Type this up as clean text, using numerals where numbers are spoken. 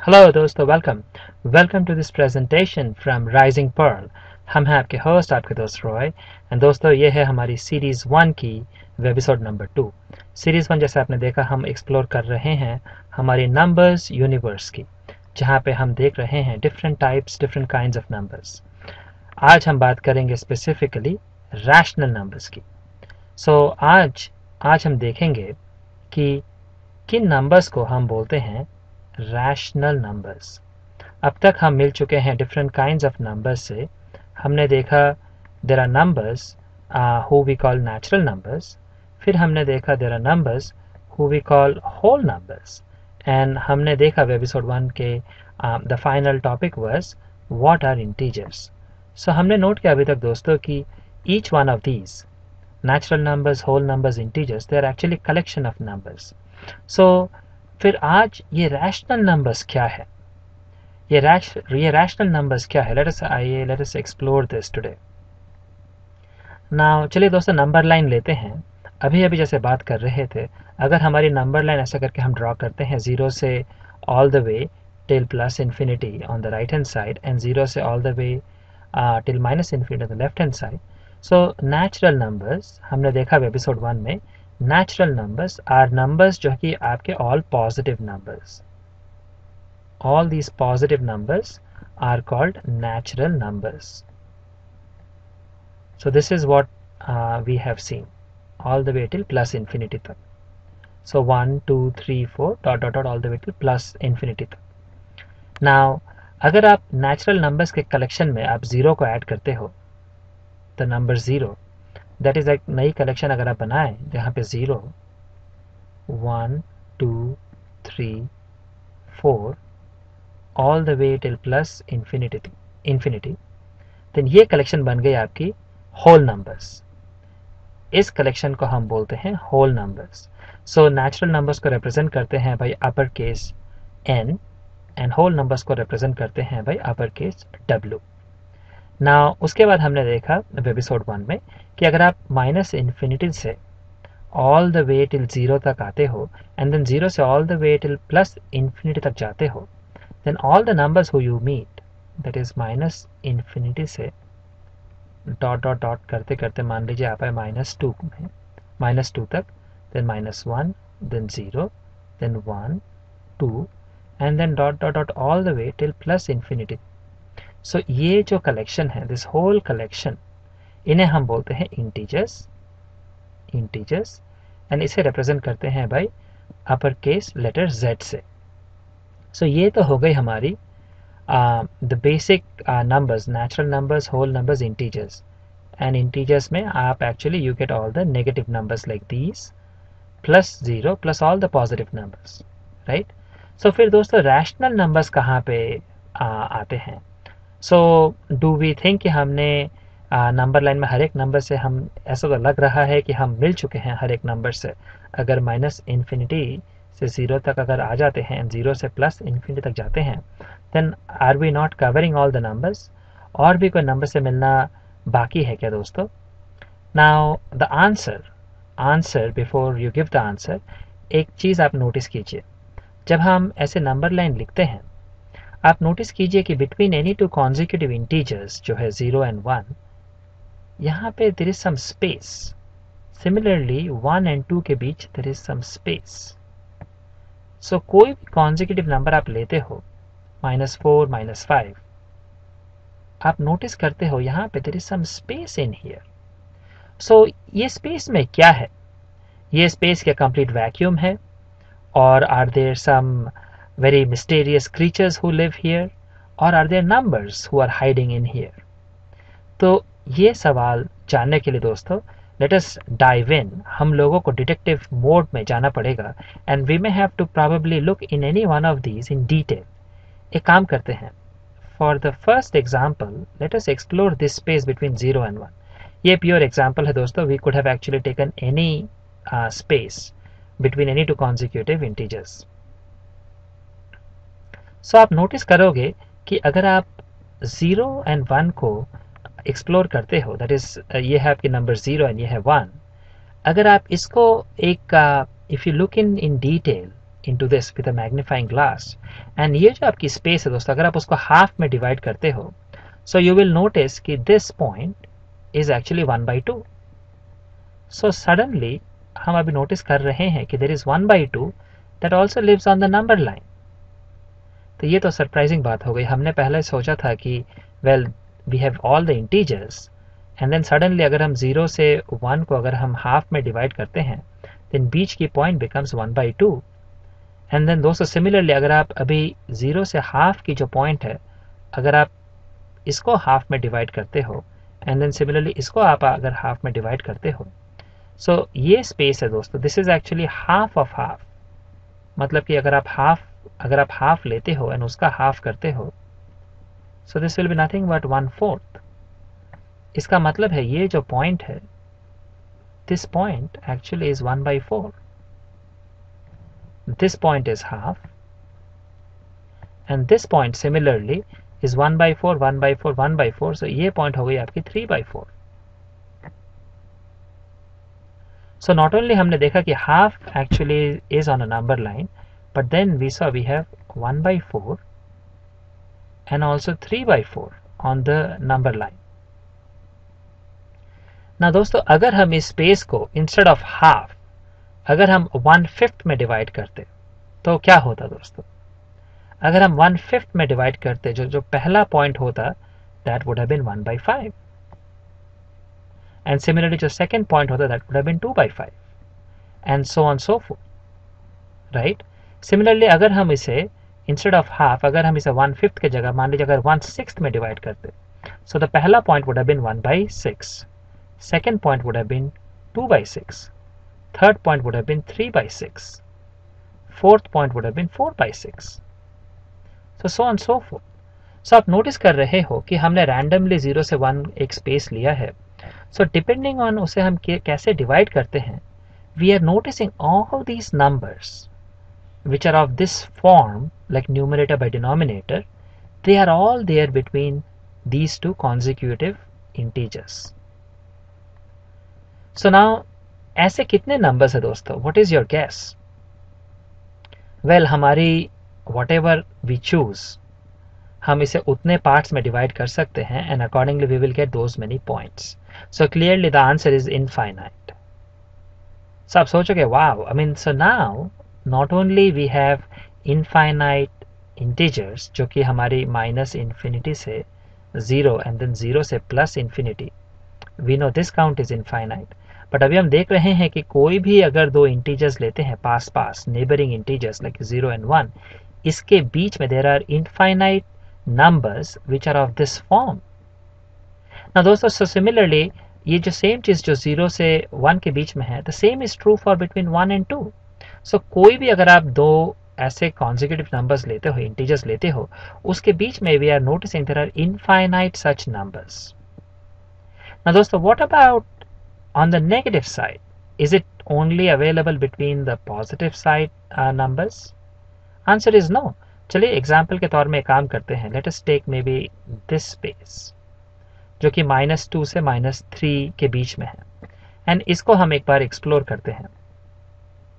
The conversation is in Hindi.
हेलो दोस्तों, welcome to this presentation from Rising Pearl. हम हैं आपके होस्ट, आपके दोस्त रॉय। एंड दोस्तों, ये है हमारी सीरीज़ 1 की एपिसोड नंबर 2। सीरीज़ 1 जैसे आपने देखा, हम एक्सप्लोर कर रहे हैं हमारी नंबर्स यूनिवर्स की, जहाँ पे हम देख रहे हैं different types, different kinds of numbers. आज हम बात करेंगे स्पेसिफिकली रैशनल नंबर्स की। सो आज हम देखेंगे कि किन नंबर्स को हम बोलते हैं रैशनल नंबर्स। अब तक हम मिल चुके हैं डिफरेंट काइंड्स ऑफ नंबर्स से। हमने देखा there are numbers who we call natural numbers. फिर हमने देखा there are numbers who we call whole numbers. And हमने देखा एपिसोड 1 के the final topic was what are integers. So हमने नोट किया अभी तक दोस्तों कि each one of these natural numbers, whole numbers, integers, they are actually collection of numbers. So फिर आज ये रैशनल नंबर्स क्या है, ये रैशनल नंबर्स क्या है, late us explore this today. Now चलिए दोस्तों, नंबर लाइन लेते हैं। अभी अभी जैसे बात कर रहे थे, अगर हमारी नंबर लाइन ऐसा करके हम ड्रॉ करते हैं, जीरो से all the way till plus infinity on the right hand side and zero से all the way till minus infinity on the left hand side. So natural numbers हमने देखा एपिसोड 1 में, नेचुरल नंबर्स आर नंबर्स जो कि आपके all positive numbers. All these positive numbers are called natural numbers. So this is what we have seen all the way till plus infinity तक. So 1 2 3 4 dot dot dot all the way till plus infinity तक. Now अगर आप natural numbers के collection में आप zero को add करते हो, the number zero, that is एक नई collection अगर आप बनाएं जहाँ पे 0 1 2 3 4 all the way till plus infinity, then ये कलेक्शन बन गई आपकी होल नंबर्स। इस कलेक्शन को हम बोलते हैं whole numbers. So natural numbers को रिप्रेजेंट करते हैं भाई upper case N, and whole numbers को रिप्रेजेंट करते हैं भाई अपर केस डब्ल्यू। नाउ उसके बाद हमने देखा एपिसोड 1 में कि अगर आप माइनस इन्फिनिटी से all the way till zero तक आते हो एंड देन जीरो से all the way till plus infinity तक जाते हो, then all the numbers who you meet, that is minus infinity से डॉट डॉट डॉट करते करते मान लीजिए आप है -2 में, -2 तक, then -1, then 0, then 1 2 and then dot dot dot all the way till plus infinity. So ये जो कलेक्शन है, this whole collection, इन्हें हम बोलते हैं इंटीजर्स एंड इसे रिप्रेजेंट करते हैं भाई अपर केस लेटर Z से। सो ये तो हो गई हमारी the basic numbers, natural numbers, whole numbers, integers. And integers में आप actually you get all the negative numbers like these plus zero plus all the positive numbers, right. So फिर दोस्तों रैशनल नंबर्स कहाँ पे आते हैं? सो डू वी थिंक कि हमने नंबर लाइन में हर एक नंबर से, हम ऐसा तो लग रहा है कि हम मिल चुके हैं हर एक नंबर से। अगर माइनस इन्फिनिटी से जीरो तक अगर आ जाते हैं, जीरो से प्लस इन्फिनिटी तक जाते हैं, then are we not covering all the numbers? और भी कोई नंबर से मिलना बाकी है क्या दोस्तों? Now the answer before you give the answer, एक चीज़ आप नोटिस कीजिए। जब हम ऐसे नंबर लाइन लिखते हैं, आप नोटिस कीजिए कि between any two consecutive integers जो है 0 and 1, यहाँ पे there is some space. Similarly 1 and 2 के बीच there is some space. So कोई भी कॉन्जिक्यूटिव नंबर आप लेते हो, -4, -5, आप नोटिस करते हो यहाँ पे there is some space in here. So ये स्पेस में क्या है? ये स्पेस क्या कंप्लीट वैक्यूम है? और are there some very mysterious creatures who live here? और are there numbers who are hiding in here? तो ये सवाल जानने के लिए दोस्तों, लेट अस डाइव इन। हम लोगों को डिटेक्टिव मोड में जाना पड़ेगा and we may have to probably look in any one of these in detail. एक काम करते हैं, for the first example let us explore this space between 0 and 1। ये प्योर एग्जाम्पल है दोस्तों, we could have actually taken any space between any two consecutive integers. So आप नोटिस करोगे कि अगर आप 0 and 1 को एक्सप्लोर करते हो, दैट इज ये है आपके नंबर 0 and ये है 1, अगर आप इसको एक if you look in detail into this with a magnifying glass, and ये जो आपकी space है दोस्तों, अगर आप उसको half में divide करते हो, so you will notice कि this point is actually 1/2. So suddenly हम अभी notice कर रहे हैं कि there is 1/2 that also lives on the number line. तो ये तो surprising बात हो गई. हमने पहले सोचा था कि well we have all the integers, and then suddenly अगर हम 0 से 1 को अगर हम half में divide करते हैं, then बीच की point becomes 1/2. एंड देन दोस्तों सिमिलरली अगर आप अभी 0 से हाफ की जो पॉइंट है, अगर आप इसको हाफ में डिवाइड करते हो, एंड देन सिमिलरली इसको आप अगर हाफ में डिवाइड करते हो, सो ये स्पेस है दोस्तों, this is actually half of half. मतलब कि अगर आप हाफ लेते हो एंड उसका हाफ करते हो, so this will be nothing but 1/4. इसका मतलब है ये जो पॉइंट है, this point actually is 1/4. This point is half, and this point similarly is 1/4, 1/4, 1/4. So ये point हो गई आपकी 3/4. So not only हमने देखा कि half actually is on a number line, but then we saw we have 1/4 and also 3/4 on the number line. Now दोस्तों अगर हम इस space को instead of half अगर हम 1/5 में डिवाइड करते तो क्या होता दोस्तों? अगर हम 1/5 में डिवाइड करते, जो पहला पॉइंट होता, that would have been 1/5, and similarly जो सेकंड पॉइंट होता that would have been 2/5, and so on so forth, right. Similarly अगर हम इसे इंस्टेड ऑफ हाफ अगर हम इसे 1/5 के जगह मान लीजिए अगर 1/6 में डिवाइड करते, सो द पहला point would have been 1/6, second point would have been 2/6, third point would have been 3/6, fourth point would have been 4/6, so on so forth. So आप नोटिस कर रहे हो कि हमने रैंडमली 0 से 1 एक स्पेस लिया है. So डिपेंडिंग ऑन उसे हम कैसे डिवाइड करते हैं, we are noticing all these numbers which are of this form, like numerator by denominator, they are all there between these two consecutive integers. So now ऐसे कितने नंबर्स है दोस्तों? What is your guess? Well हमारी वट एवर वी चूज, हम इसे उतने पार्ट्स में डिवाइड कर सकते हैं, and accordingly we will get those many points. So clearly the answer is infinite. So आप सोचोगे wow, I mean so now not only we have infinite integers जो कि हमारी -∞ से 0 एंड देन 0 से +∞, we know this count is infinite. But अभी हम देख रहे हैं कि कोई भी अगर दो इंटीजर्स लेते हैं पास नेबरिंग इंटीजर्स लाइक 0 and 1, इसके बीच में there are infinite numbers which are of this form. ना दोस्तों सो सिमिलरली ये जो सेम चीज जो 0 से 1 के बीच में है, the same is true for between 1 and 2. सो कोई भी अगर आप दो ऐसे कॉन्जिक्यूटिव नंबर्स लेते हो, इंटीजर्स लेते हो, उसके बीच में we are noticing there are infinite such numbers. ना दोस्तों what about on the negative side? Is it only available between the positive side numbers? Answer is no. चलिए एग्जाम्पल के तौर में काम करते हैं. Let us take maybe this space जो कि -2 से -3 के बीच में है, एंड इसको हम एक बार एक्सप्लोर करते हैं.